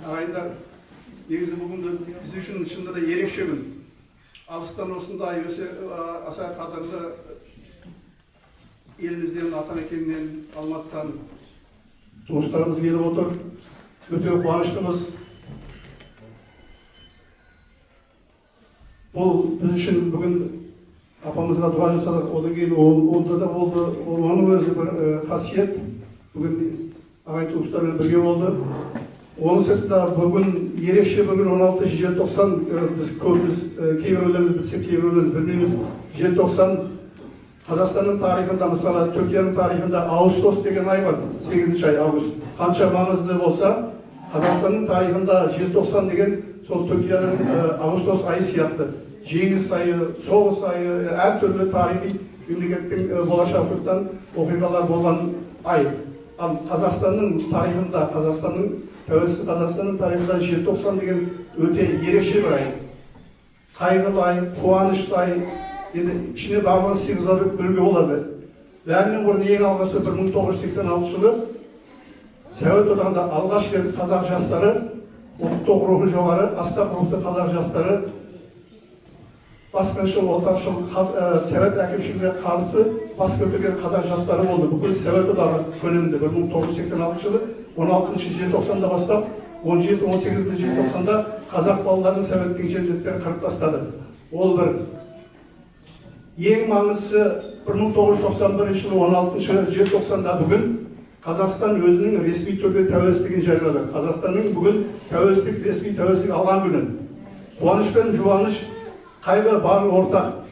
ағайындар, негізі бүгінгі біз үшін шынында да ерекше күн. Алыстан осындай өсе аса қадірлі елімізден, Атамекеннен, Алматыдан туыстарымыз келіп отыр. Өте қуаныштымыз. Бұл біз үшін бүгін апамызға дұға жасадық, одан кейін онда да болды, оның өзі бір қасиет. Бүгін ағайын туыстармен бірге болды. Оның сыртында бүгін ерекше бүгін 16 желтоқсан, біз көбіміз кейбіреулеріміз білсек, кейбіреулеріміз білмейміз. Желтоқсан Қазақстанның тарихында, мысалы Түркияның тарихында Ağustos деген ай бар, 8 ай август. Қанша маңызды болса, Қазақстанның тарихында желтоқсан деген сол Түркияның Ağustos айы сияқты. Жеңіс айы, соғыс айы, әртүрлі тарихи мемлекеттің болашақ ұрпақтан оқиғалар болған ай. Ал Қазақстанның тарихында, тәуелсіз Қазақстанның тарихында желтоқсан деген өте ерекше бір ай. Қайғылы ай, қуанышты ай, енді ішіне бағлан 8 ай білуге болады. Бәрінен бұрын ең алғашқы 1986 жылы Совет одағында алғаш рет қазақ жастары, ұлттық рухы жоғары, астақ рухты қазақ жастары басқыншыл, отаршыл Совет әкімшілігіне қарсы бас көтерген қазақ жастары болды. Бүкіл Совет одағы көлемінде 1986 жылы 16 желтоқсанда бастап 17-18 желтоқсанда қазақ балаларын Советтің жендеттері қырып тастады. Ол бір ең маңыздысы 1991 жылы 16 желтоқсанда бүгін Қазақстан өзінің ресми түрде тәуелсіздігін жариялады. Қазақстанның бүгін ресми тәуелсіздік алған күні. Қуаныш пен жұбаныш, қайғы бар ортақ.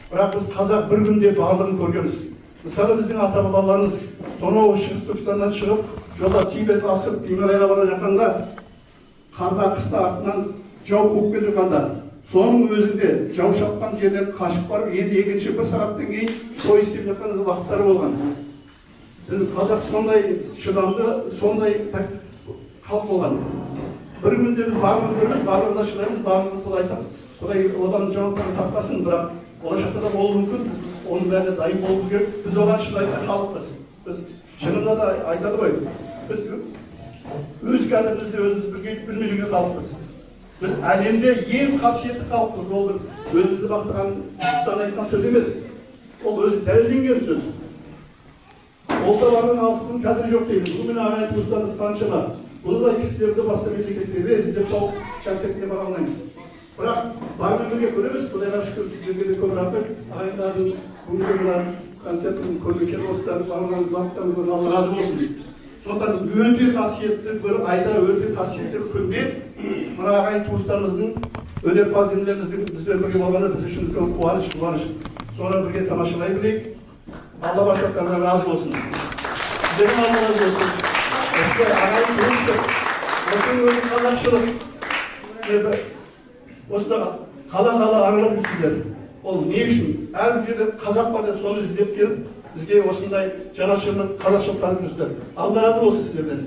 Бірақ біз қазақ бір күнде барлығын көргенбіз. Мысалы біздің ата-бабаларымыз сонау шығыс Түркістаннан шығып, жолда Тибет асып, Гималайға бара жатқанда, қарда қыста артынан жау қуып келе жатқанда, соның өзінде жау шапқан жерден қашып барып, енді екінші бір сағаттан кейін той істеп жатқан уақыттары болған. Қазақ сондай шыдамды, сондай халық болған. Бір күнде біз барлығын көрміз, барлығында шыдаймыз, барлығын Құдай айтады. Құдай одан жауаптарын сақтасын, бірақ болашақта да болуы мүмкін. Біз оның бәріне дайын болуымыз керек. Біз оған шыдайтын халықпыз. Біз шынында да айтады ғой. Біз өз кәдімізді өзіміз білмей жүрген халықпыз. Біз әлемде ең қасиетті халықпыз. Ол біз өзімізді бақтырған құттан айтқан сөз емес. Ол өзі дәлелденген сөз. Олса бардың алтын қадірі жоқ дейміз. Бүгін ағайын туыстарымыз қаншама. Бұндай кісілерді басқа мемлекеттерде іздеп тауып шәксетке бара алмаймыз. Бірақ бармен бірге көреміз. Құдайға шүкір, сіздерге де көп рахмет. Ағайындардың бүгінгі мына концерттің көрген достарын барлықтарыңыздан Алла разы болсын дейді. Сондықтан өте қасиетті бір айда, өте қасиетті күнде мына ағайын туыстарымыздың өнерпаз інілеріміздің бізбен бірге болғаны біз үшін үлкен қуаныш. Соны бірге тамашалай білейік. Алла башақтарынан разы болсын. Сіздердің Алла разы болсын. Осындай ағайын туыстық, осының өзі қазақшылық. Осында қала аралап жүрсіздер. Ол не үшін? Әрбір жерде қазақ бар деп соны іздеп келіп, бізге осындай жанашырлық, қазақшылық жүрсіздер. Алла разы болсын сіздерден.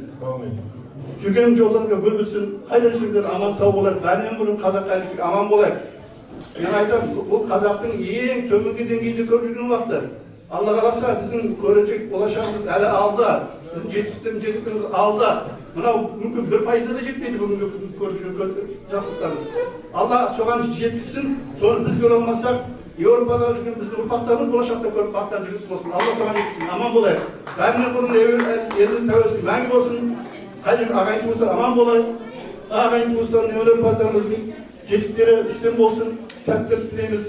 Жүрген жолдарыңызға гүл білсін, қайда жүрсеңдер аман сау болайық. Бәрінен бұрын қазақ қайыршылық аман болайық. Мен айтамын, бұл қазақтың ең төменгі деңгейде көріп жүрген уақыты. Алла қаласа біздің көрəcек болашағымыз әлі алда, біздің жетістігіміз алда. Мынау мүмкін 1% да жетпейді бүгінгі біздің көріп жүрген жақсылықтарымыз. Алла соған жеткізсін, соны біз көре алмасақ, Еуропада жүрген біздің ұрпақтарымыз болашақта көріп бақтан жүрген болсын. Алла соған жеткізсін, аман болайық. Бәрінен бұрын елдің тәуелсіздігі мәңгі болсын. Қай жерде ағайын туыстар аман болайық. Ағайын туыстардың өнерпаздарымыздың жетістіктері үстем болсын, сәттілік тілейміз.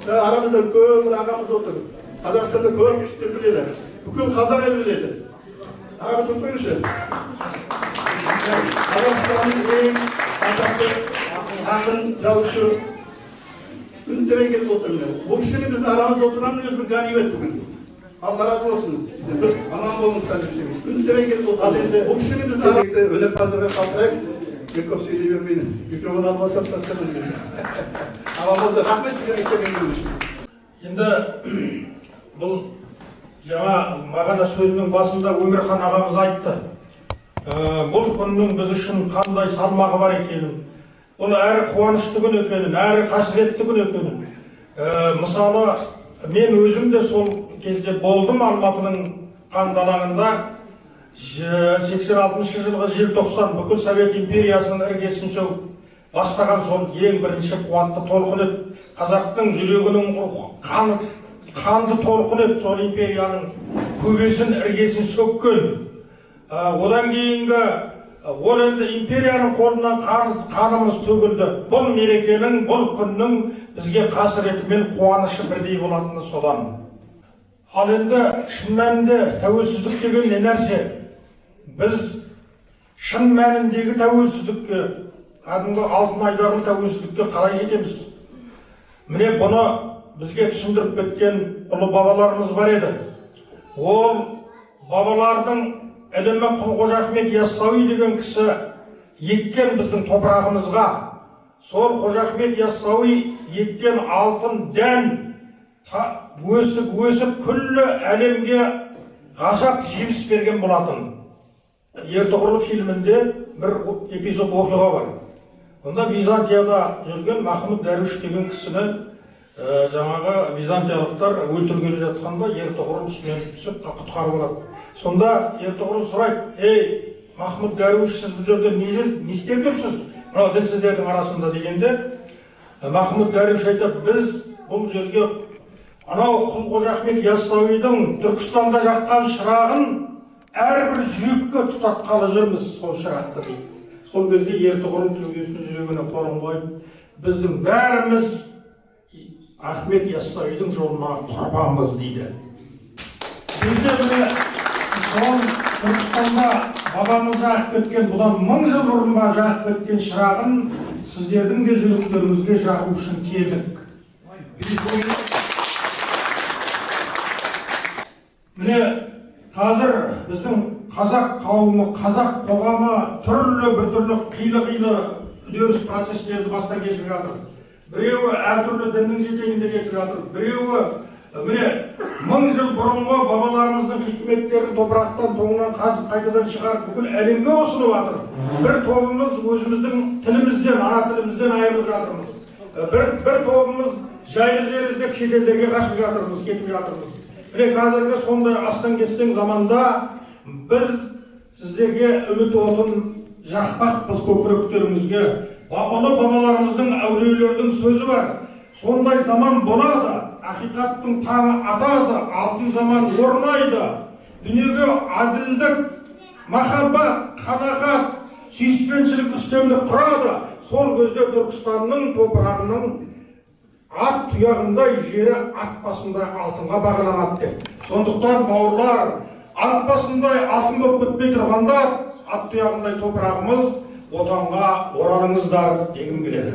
Арамызда көп бір ағамыз отыр. Қазақстанда көп кісілер біледі. Бүкіл қазақ елі біледі. Ағамыз өтпеңізші. Қазақстанның ең атақты ақын, жазушы үндемей келіп отырмын. Бұл кісінің біздің арамызда отырғанның өзі бір ғанибет бүгін. Алла разы болсын. Сіздер аман болыңыздар жүрсеңіз. Үндемей келіп отырмын. Ал енді бұл кісінің біздің арамызда өнерпаздарға қалдырайық. Мен көп сөйлей бермеймін. Микрофон алмасам тастамын. Аман болды. Рахмет сіздерге келгеніңіз үшін. Енді бұл жаңа мағана сөзінің басында Өмірхан ағамыз айтты. Бұл күннің біз үшін қандай салмағы бар екенін, бұл әрі қуанышты күн екенін, әрі қасіретті күн екенін. Мысалы, мен өзім де сол кезде болдым Алматының қандалаңында. 86 жылғы желтоқсан бүкіл Совет империясының іргесін сөгіп бастаған сол ең бірінші қуатты толқын еді. Қазақтың жүрегінің қанды толқын еді, сол империяның көбесін іргесін сөккен. Одан кейінгі ол енді империяның қолынан қанымыз төгілді. Бұл мерекенің, бұл күннің бізге қасіреті мен қуанышы бірдей болатыны содан. Ал енді шын мәнінде тәуелсіздік деген не нәрсе? Біз шын мәніндегі тәуелсіздікке, кәдімгі алтын айдардың тәуелсіздікке қалай жетеміз? Міне бұны бізге түсіндіріп кеткен ұлы бабаларымыз бар еді. Ол бабалардың ілімі Құл-Қожа Ахмет Яссауи деген кісі еккен біздің топырағымызға. Сол Қожа Ахмет Яссауи еккен алтын дән өсіп күллі әлемге ғажап жеміс берген болатын. Ертұғырыл фильмінде бір эпизод оқиға бар. Онда Византияда жүрген Махмуд Дәруш деген кісіні жаңағы византиялықтар өлтіргелі жатқанда Ертұғырыл үстінен түсіп құтқарып алады. Сонда Ертұғырыл сұрайды: "Ей, Махмуд Дәруш, сіз бұл жерде не істеп жүрсіз? Мынау дінсіздердің арасында" дегенде, Махмуд Дәруш айтады: "Біз бұл жерге анау Құл-Қожа Ахмет Яссауидің Түркістанда жаққан шырағын әрбір жүрекке тұтатқалы жүрміз, сол шырақты" дейді. Сол кезде Ертұғырыл кеудесінің жүрегіне қолын қойып: "Біздің бәріміз Ахмет Яссауидің жолына құрбанбыз" дейді. Бізде міне сол Түркістанда бабамыз жағып кеткен, бұдан 1000 жыл бұрын жағып кеткен шырағын сіздердің де жүректеріңізге жағу үшін келдік. Міне қазір біздің қазақ қауымы, қазақ қоғамы біртүрлі қилы үдеріс процестерді бастан кешіп жатыр. Біреуі әртүрлі діннің жетегінде кетіп жатыр. Біреуі міне 1000 жыл бұрынғы бабаларымыздың хикметтерін топырақтан тоңынан қазып қайтадан шығарып бүкіл әлемге ұсынып жатыр. Бір тобымыз өзіміздің тілімізден, ана тілімізден айырылып жатырмыз. Бір тобымыз жайлы жер іздеп шетелдерге қашып жатырмыз, кетіп жатырмыз. Міне қазіргі сондай астан кестен заманда біз сіздерге үміт отын жақпақпыз көкіректеріңізге. Ұлы бабаларымыздың, әулиелердің сөзі бар. Сондай заман болады, ақиқаттың таңы атады, алтын заман орнайды. Дүниеге әділдік, махаббат, қанағат, сүйіспеншілік үстемдік құрады. Сол кезде Түркістанның топырағының ат тұяғындай жері ат басындай алтынға бағаланады деп. Сондықтан бауырлар, ат басындай алтын болып бітпей тұрғанда ат тұяғындай топырағымыз отанға оралыңыздар дегім келеді.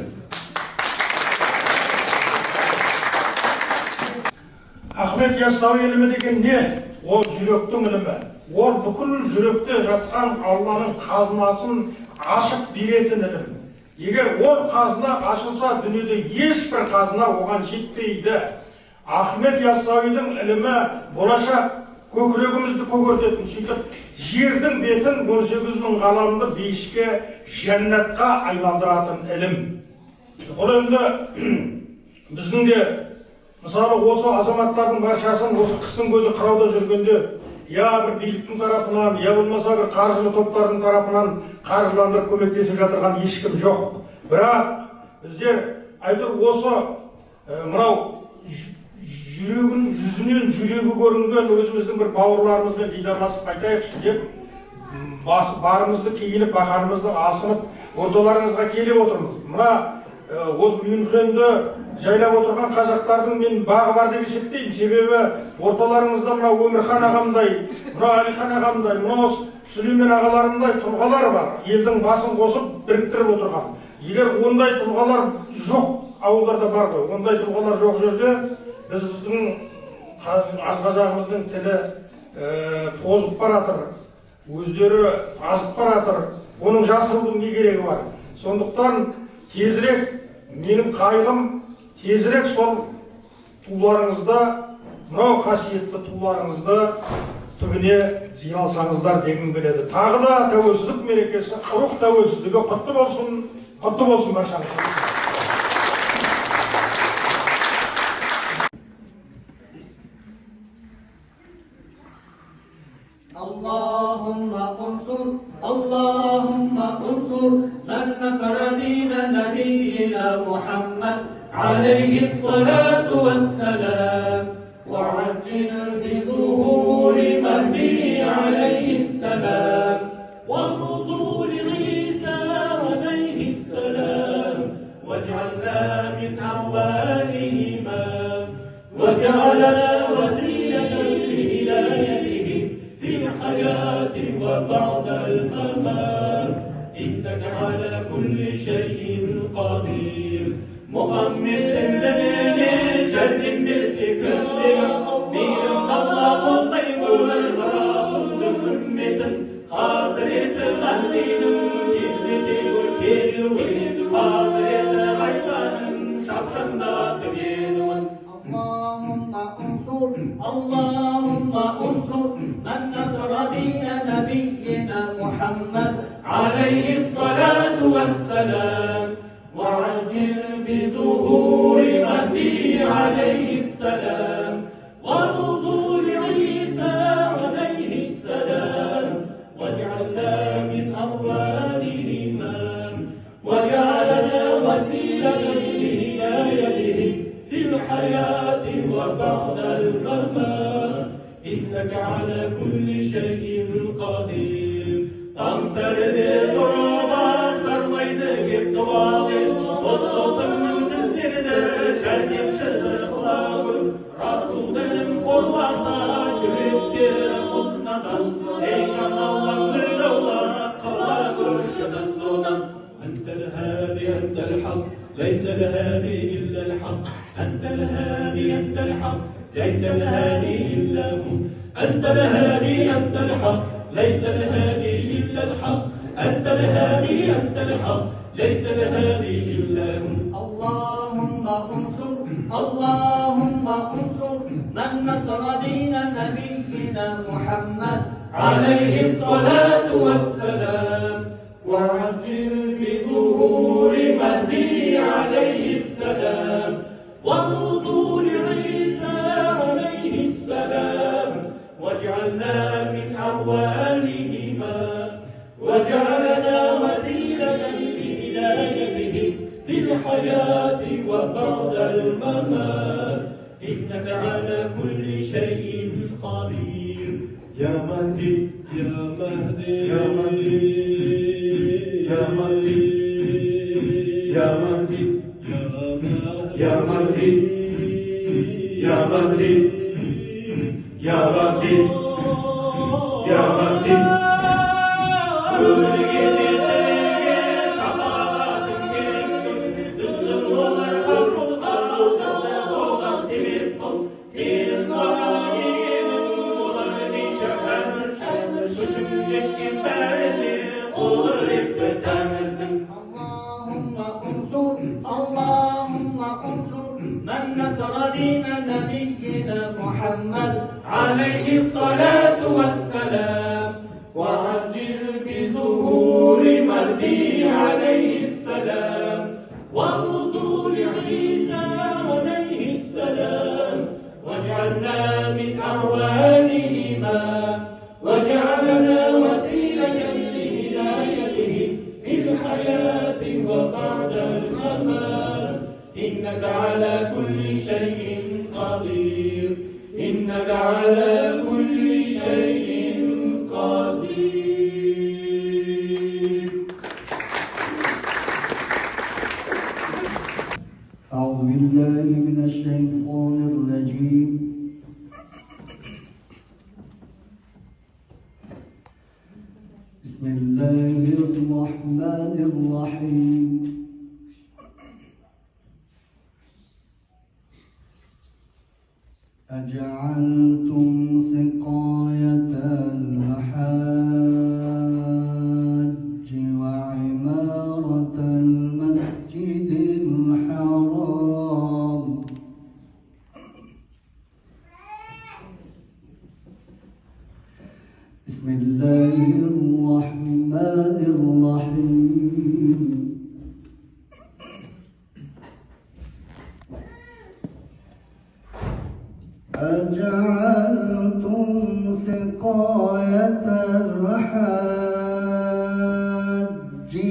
Ахмет Яссауи ілімі деген не? Ол жүректің ілімі. Ол бүкіл жүректе жатқан Алланың қазынасын ашып беретін ілім. Егер ол қазына ашылса, дүниеде ешбір қазына оған жетпейді. Ахмет Яссауидің ілімі болашақ көкірегімізді көгертетін, сөйтіп жердің бетін 18.000 ғаламды бейішке, жәннатқа айналдыратын ілім. Ол енді біздің де мысалы осы азаматтардың баршасын осы қыстың көзі қырауда жүргенде я бір биліктің тарапынан, я болмаса бір қаржылы топтардың тарапынан қаржыландырып көмектесіп жатырған ешкім жоқ. Бірақ біздер әйтеуір осы мынау жүзінен жүрегі көрінген өзіміздің бір бауырларымызбен дидарласып қайтайықшы деп барымызды киініп, бақанымызды асынып, орталарыңызға келіп отырмыз. Мына осы Мюнхенді жайлап отырған қазақтардың мен бағы бар деп есептеймін. Себебі орталарыңызда мына Өмірхан ағамдай, мына Әлихан ағамдай, мына Сүлеймен ағаларымдай тұлғалар бар. Елдің басын қосып біріктіріп отырған. Егер ондай тұлғалар жоқ, ауылдарда бар ғой, ондай тұлғалар жоқ жерде біздің аз-қазағымыздың тілі тозып баратыр, өздері азып баратыр. Оның жасырудың не керегі бар? Сондықтан тезірек, менің қайғым, тезірек сол туларыңызда, мынау қасиетті туларыңызды түбіне жиналсаңыздар дегім келеді. Тағы да тәуелсіздік мерекесі, рух тәуелсіздігі құтты болсын баршаңыз. اللهم من نصر دين نبينا محمد عليه الصلاة والسلام وعجل بظهور مهدي عليه السلام ونزول عيسى عليه السلام واجعلنا من أعوانهما وجعلنا وسيلة لهدايتهم في الحياة وبعد الممات إنك على كل شيء قدير مغمد للدين جرد بالفكر بير الله الطيب والرسول مهمة خاصرة غلين جزت والكيل خاصرة غيثان شبشن داتبين اللهم انصر من نصر دين نبينا محمد عليه الصلاة والسلام وعجل بظهور مهدي عليه السلام ونزول عيسى عليه السلام واجعلنا من أعوانهما وجعلنا وسيلة لهدايتهم في الحياة وبعد الممات إنك على كل شيء قدير أمسر بالقربان فرميد جبت واضح وصوصا من تزدد شرق شزق واضح رسول قرباسا شرقت مصندا إيشان الله من دولة قواك الشمس أنت الهادي أنت الحق ليس الهادي إلا الحق أنت الهادي أنت الحق ليس الهادي إلا هو أنت الهادي أنت الحق ليس الهادي إلا الحق أنت الهادي أنت الحق ليس الهادي إلا هو اللهم انصر من نصر دين نبينا محمد عليه الصلاة والسلام وعجل بظهور مهدي عليه السلام ونزول عيسى عليه السلام واجعلنا من أعوانهما وجعلنا وسيلة لهدايتهم في الحياة وبعد الممات إنك على كل شيء قدير يا مهدي يا مهدي يا مهدي يا مهدي يا مهدي يا مهدي يا مهدي يا مهدي يا مهدي اللهم انصر من نصر دين نبينا محمد عليه الصلاة والسلام وعجل بظهور مهدي عليه السلام ونزول عيسى عليه السلام واجعلنا من أعوانهما وجعلنا وسيلة لهدايتهم في الحياة وبعد الممات إنك على كل شيء قدير إنك على كل شيء قدير. أعوذ بالله من الشيطان الرجيم. بسم الله الرحمن الرحيم. أجعلتم سقاية الحاج وعمارة المسجد الحرام بسم الله الرحمن الرحيم. أجعلتم سقاية الحاج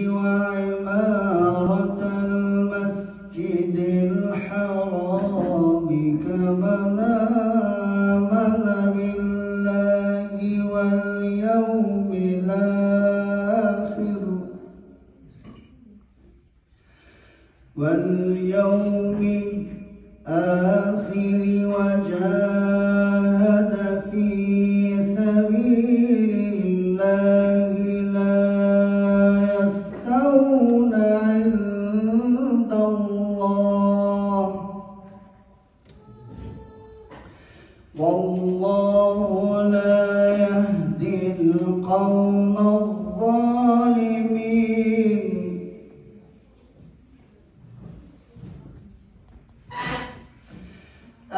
وعمارة وعمارة المسجد الحرام كمن آمن بالله واليوم الآخر وجاهد في سبيل الله لا يستوون عند الله والله لا يهدي القوم الظالمين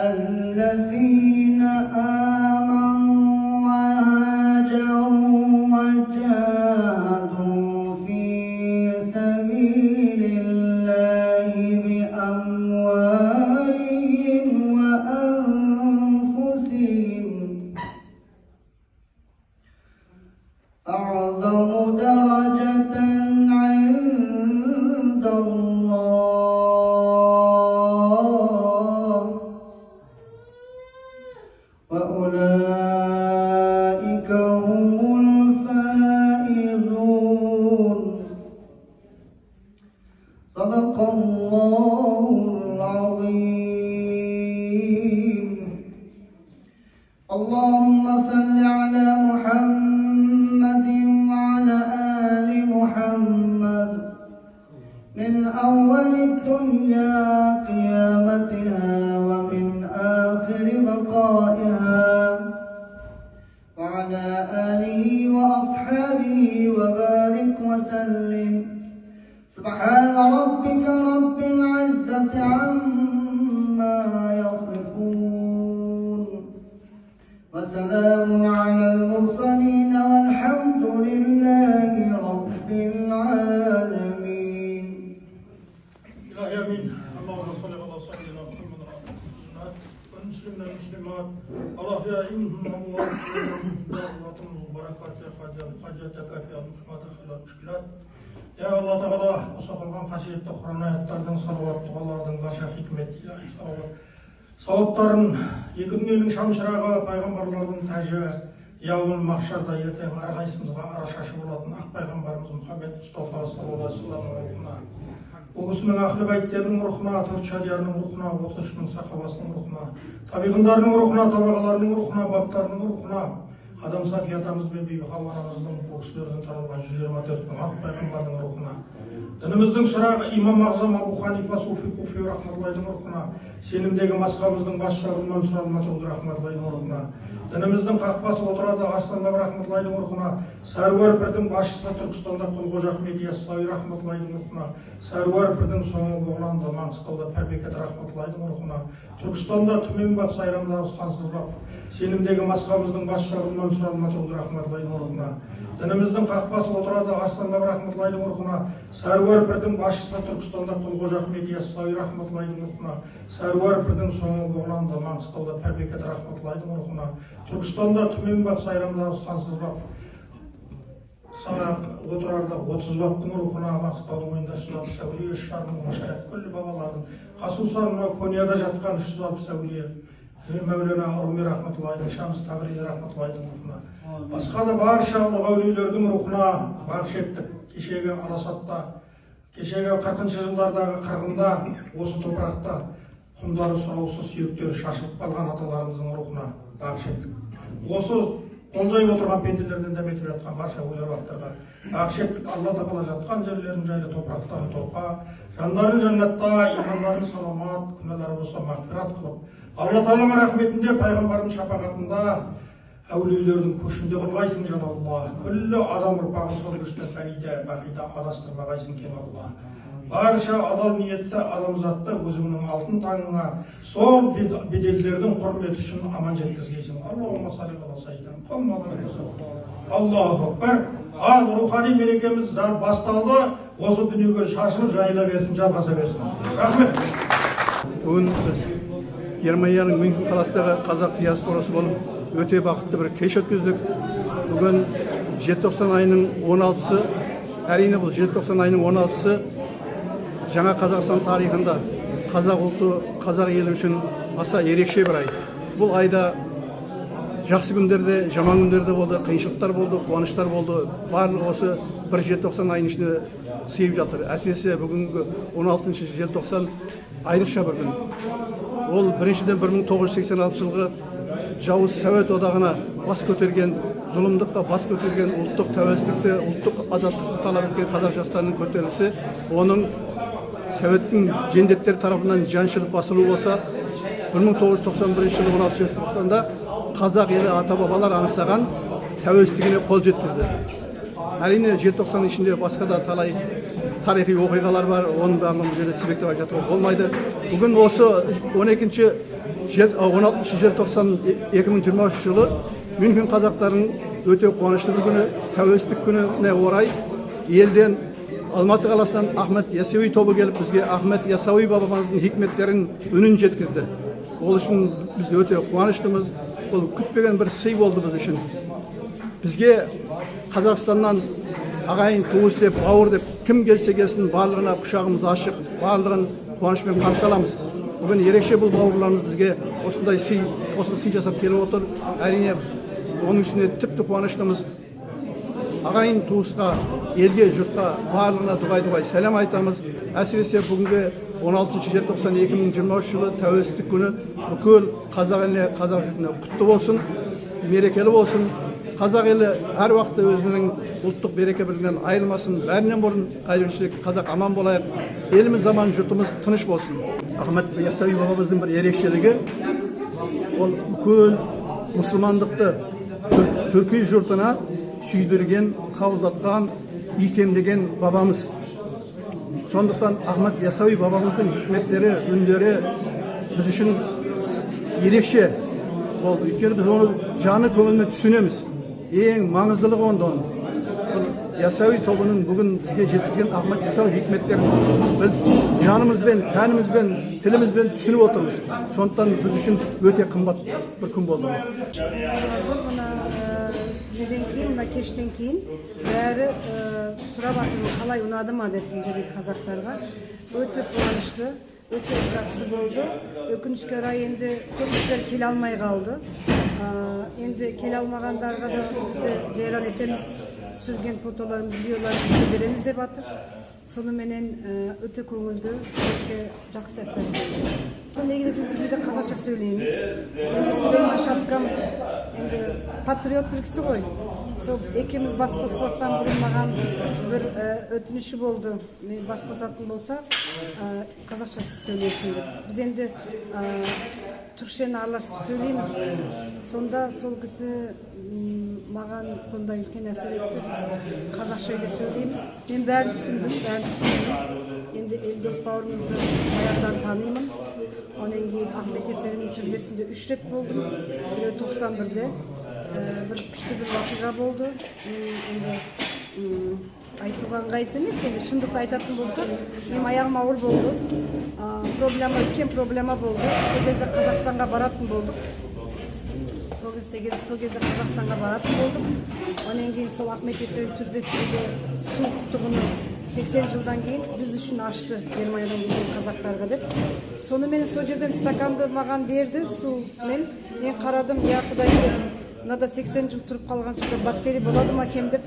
الذين آمنوا وهاجروا وجاهدوا في سبيل الله بأموالهم وأنفسهم أعظم درجة عند الله وأولئك هم الفائزون صدق الله العظيم اللهم صل على محمد وعلى آل محمد من أول الدنيا قيامتها ومن آخر بقائها وعلى آله وأصحابه وبارك وسلم سبحان ربك رب العزة عما يصفون وسلام على المرسلين والحمد لله رب العالمين إلهي آمين. اللهم صل على سيدنا محمد والمسلمين والمسلمات اللهم الله حاجتك في المشكلات يا الله تعالى осы қылған қасиетті құран аяттардың салауат дұғалардың барша хикмет илахи сауаптарын екі дүниенің шамшырағы пайғамбарлардың тәжі яумул махшарда ертең әрқайсымызға арашашы болатын ақ пайғамбарымыз мұхаммед мұстафа саллаллаху алейхи вассаламның рухына ол кісінің ахлі бәйттерінің рухына төрт шадиярының рухына 33 мың сахабасының рухына табиғиндарының рухына табағаларының рухына баптарының рухына адам сафиятамыз бен бибі хауа анамыздың ол кісілерден таралған 124 мың ақ пайғамбардың рухына дініміздің шырағы имам ағзам абу ханифа суфи куфи рахматуллайдың рухына сенімдегі мазхабымыздың басшысы мансұр ал-матруди рахматуллайдың рухына дініміздің қақпасы отырарда арыстанбап рахматуллайдың рухына сәруар пірдің басшысы түркістанда құлқожа ахмет яссауи рахматуллайдың рухына сәруар пірдің соңы боғланда маңғыстауда пірбекет рахматуллайдың рухына түркістанда түменбап сайрамдағы стансызбап сенімдегі мазхабымыздың басшысы мансұр ал-матруди рахматуллайдың рухына дініміздің қақпасы отырарда арыстанбап рахматуллайдың рухына сәруар пірдің басшысы түркістанда құлқожа ахмет яссауи рахматуллайдың рухына сәруар пірдің соңы боғланда маңғыстауда пірбекет рахматуллайдың рухына түркістанда түменбап сайрамдағы стансызбап сағақ отырарда 30 баптың рухына маңғыстаудың ойында 360 әулие 3 жарым мың машайық күллі бабалардың қасусарына конияда жатқан 360 әулие мәулана руми рахматуллайдың шамс табризи рахматуллайдың рухына басқа да барша ұлы әулиелердің рухына бағыш еттік кешегі аласатта кешегі 40-шы жылдардағы қырғында осы топырақта құмдары сұраусыз сүйектері шашылып қалған аталарымыздың рухына бағыш еттік осы қолжайып отырған пенделерден дәметіп жатқан барша өлі бақтарға бағыш еттік алла тағала жатқан жерлерін жайлы топырақтарын топқа жандарын жәннатта имандарын саламат күнәлары болса мағфират қылып алла тағаланың рахметінде пайғамбардың шапағатында әулиелердің көшінде қылғайсың жаналла күллі адам ұрпағын сол көште фарида бақида адастырмағайсың кемалла барша адал ниетті адамзатты өзіңнің алтын таңыңа сол беделдердің құрметі үшін аман жеткізгейсің аллахумма салли ала саййидина аллаху акбар ал рухани мерекеміз басталды осы дүниеге шашылып жайыла берсін жалғаса берсін рахмет бүгін біз Германияның Мюнхен қаласындағы қазақ диаспорасы болып өте бақытты бір кеш өткіздік. Бүгін желтоқсан айының 16-сы Әрине бұл желтоқсан айының 16-сы жаңа Қазақстан тарихында қазақ ұлты, қазақ елі үшін аса ерекше бір ай. Бұл айда жақсы күндерде, жаман күндерде болды, қиыншылықтар болды, қуаныштар болды. Барлығы осы бір желтоқсан айының ішінде сыйып жатыр. Әсіресе бүгінгі 16 желтоқсан айрықша бір күн. Ол біріншіден 1986 жылғы жауыз Совет одағына бас көтерген, зұлымдыққа бас көтерген, ұлттық тәуелсіздікті, ұлттық азаттықты талап еткен қазақ жастарының көтерілісі, оның Советтің жендеттері тарапынан жаншылып басылу болса, 1991 жылы 16 желтоқсанда қазақ елі ата-бабалар аңсаған тәуелсіздігіне қол жеткізді. Әрине, желтоқсан ішінде басқа да талай тарихи оқиғалар бар, оның барлығын жерде тізбектеп айтып жатуға болмайды. Бүгін осы 16 желтоқсан 2023 жылы Мюнхен қазақтарының өте қуанышты бір күні, тәуелсіздік күніне орай елден Алматы қаласынан Ахмет Яссауи тобы келіп, бізге Ахмет Яссауи бабамыздың хикметтерін үнін жеткізді. Ол үшін біз өте қуаныштымыз. Бұл күтпеген бір сый болды біз үшін. Бізге Қазақстаннан ағайын, туыс деп, бауыр деп, кім келсе келсін, барлығына құшағымыз ашық, барлығын қуанышпен қарсы аламыз. Бүгін ерекше бұл бауырларымыз бізге осындай сый жасап келіп отыр. Әрине, оның үстіне тіпті қуаныштымыз. Ағайын туысқа, елге, жұртқа, барлығына дұғай сәлем айтамыз. Әсіресе бүгінгі 16 желтоқсан 2023 жылы тәуелсіздік күні бүкіл қазақ еліне, қазақ жұртына құтты болсын, мерекелі болсын. Қазақ елі әр уақытта өзінің ұлттық береке бірлігінен айырылмасын. Бәрінен бұрын қайыршылық қазақ аман болайық. Еліміз аман, жұртымыз тыныш болсын. Ахмет Яссауи бабамыздың бір ерекшелігі, ол бүкіл мұсылмандықты түркі жұртына сүйдірген, қабылдатқан, икемдеген бабамыз. Сондықтан Ахмет Яссауи бабамыздың хикметтері, үндері біз үшін ерекше болды. Өйткені біз оны жаны көңіліне түсінеміз. Ең маңыздылығы онда. Яссауи тобының бүгін бізге жеткізген Ахмет Яссауи хикметтерін біз жанымызбен, тәнімізбен, тілімізбен түсініп отырмыз. Сондықтан біз үшін өте қымбат бір күн болды. Неден кейін, мына кештен кейін бәрі сұрап жатыр, қалай ұнады ма деп жердегі қазақтарға. Өте қуанышты, өте жақсы болды. Өкінішке орай енді көпшіліктер келе алмай қалды. Енді келе алмағандарға да бізді жайран етеміз, түсірген фотоларымыз, видеоларымызды береміз деп жатыр. Соныменен өте көңілді, өте жақсы әсер болды. Негізі біз үйде қазақша сөйлейміз. Енді Сулейман Шаткам енді патриот бір кісі ғой. Сол екеуміз бас қоспастан бұрын маған бір өтініші болды. Мен бас қосатын болса, қазақша сөйлесін деп. Біз енді түркішені араласып сөйлейміз. Сонда сол кісі маған сондай үлкен әсер етті. Біз қазақша үйде сөйлейміз. Мен бәрін түсіндім. Енді Елдос бауырымызды баяғыдан танимын. Онан кейін Ахмет Яссауидің түрмесінде 3 рет болдым. Біреу 91-де. Бір күшті бір уақиға болды. Енді айтуға ыңғайсыз емес, енді шындықты айтатын болсақ, мен аяғым ауыр болды. Үлкен проблема болды. Сол кезде Қазақстанға баратын болдық. Сол кезде Қазақстанға баратын болдық. Онан кейін сол Ахмет Яссауи түрбесінде су құдығының 80 жылдан кейін біз үшін ашты Германиядан келген қазақтарға деп. Сонымен сол жерден стаканды маған берді сумен. Мен қарадым, я құдайым дедім, мынада 80 жыл тұрып қалған суда бактерия болады ма екен деп.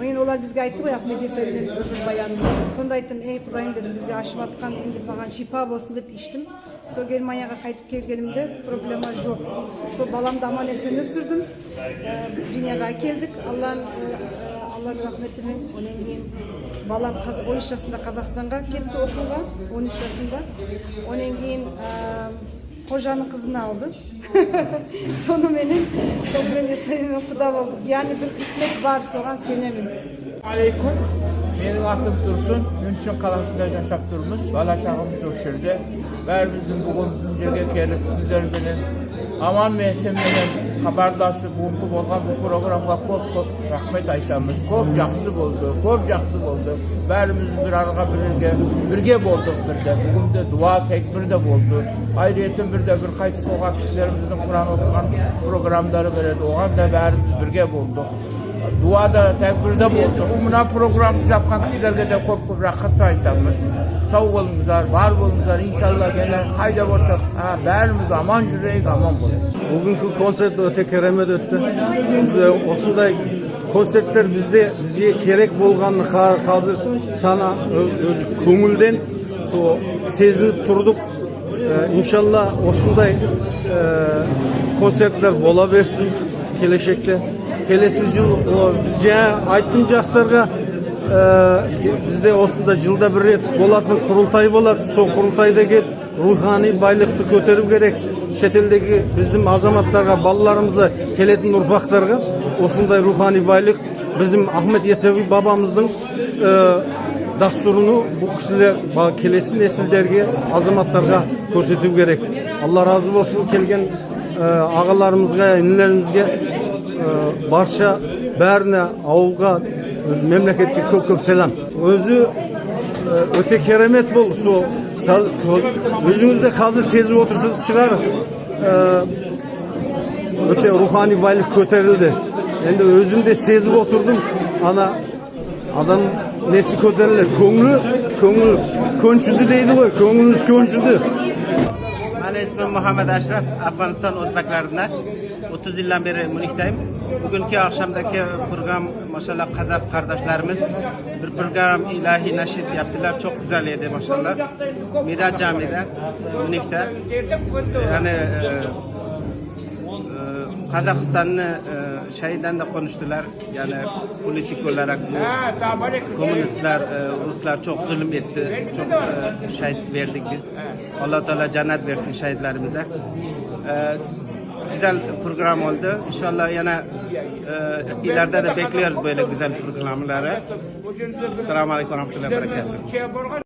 Ойын олар бізге айтты ғой Ахмет Яссауидің өмір баянын. Сонда айттым, құдайым дедім, бізге ашып атқан енді маған шипа болсын деп іштім. Сол Германияға қайтып келгенімде проблема жоқ. Сол баламды аман есен өсірдім. Дүнияға әкелдік. Алланың рахметімен. Онан кейін балам 13 жасында Қазақстанға кетті оқуға, 13 жасында. Онан кейін қожаның қызын алды. Сонымен Яссауимен құда болдық. Яғни бір хикмет бар, соған сенемін. Алейкум. Менің атым Тұрсын. Мюнхен қаласында жашап тұрмыз. Бала шағымыз осы жерде. Бәріміздің бүгін біздің жерге келіп сіздермен аман есенменен хабарласып болған бұл програмға көп рахмет айтамыз. Көп жақсы болды. Бәріміз бір араға бірге болдық бірде. Бүгінде дуа текбір де болды. Айретін бірде бір қайтыс болған кісілеріміздің Құран оқыған програмдары береді. Оған да бәріміз бірге болдық. duada, tedbirde bulduk. Buna program yapkan kişilerge de korkup rahat aytamız. Sağ olunuzlar, var olunuzlar. İnşallah gene hayda bolsak, bärimiz aman jüreyik, aman bolak. Bugünkü konsert öte keremet ötü. Osunday konsertler bizge kerek bolganını hazır sana köngülden sezinip turduk. İnşallah osunday konsertler bola bersin keleşekte. Kelesi yıl bizce ayttım jastlarga bizde osunda yılda bir ret bolatın kurultay bolat. Son kurultaydagi ruhani baylıkты köterip gerek. Şeteldeki bizim azamatlarga, balalarımıza, kelетін urpaklarga osunday ruhani baylık bizim Ahmet Yesevi babamыздың dasturunu bu kişiler kelesi nesillerge, azamatlarga көрсетүү gerek. Allah razı olsun kelgen ağalarımızga, inilerimizge barça bärine, ауылга, memleketke köp selam. Özü öte keremet bol. Özünüzde hazır sezip otursanız çıkar. Öte ruhani baylık köterildi. Endi özümde sezip oturdum. Adam nesi köterilir? Köngül könçüdü deydi koy. Köngülünüz könçüdü. Benim ismim Muhammed Ashraf, Afganistan Özbeklerinden. 30 yıldan beri Münih'teyim. Bugünkü akşamdaki program maşallah Kazak kardeşlerimiz bir program ilahi neşit yaptılar. Çok güzeldi maşallah. Miraç Camii'de, Münih'te. Yani Kazakistan'ı şeyden de konuştular. Yani politik olarak bu komünistler, Ruslar çok zulüm etti. Çok şehit verdik biz. Allah Teala cennet versin şehitlerimize. Güzel program oldu. İnşallah yine ileride de bekliyoruz böyle güzel programları. Selamun Aleyküm ve Rahmetullahi ve Berekatuhu.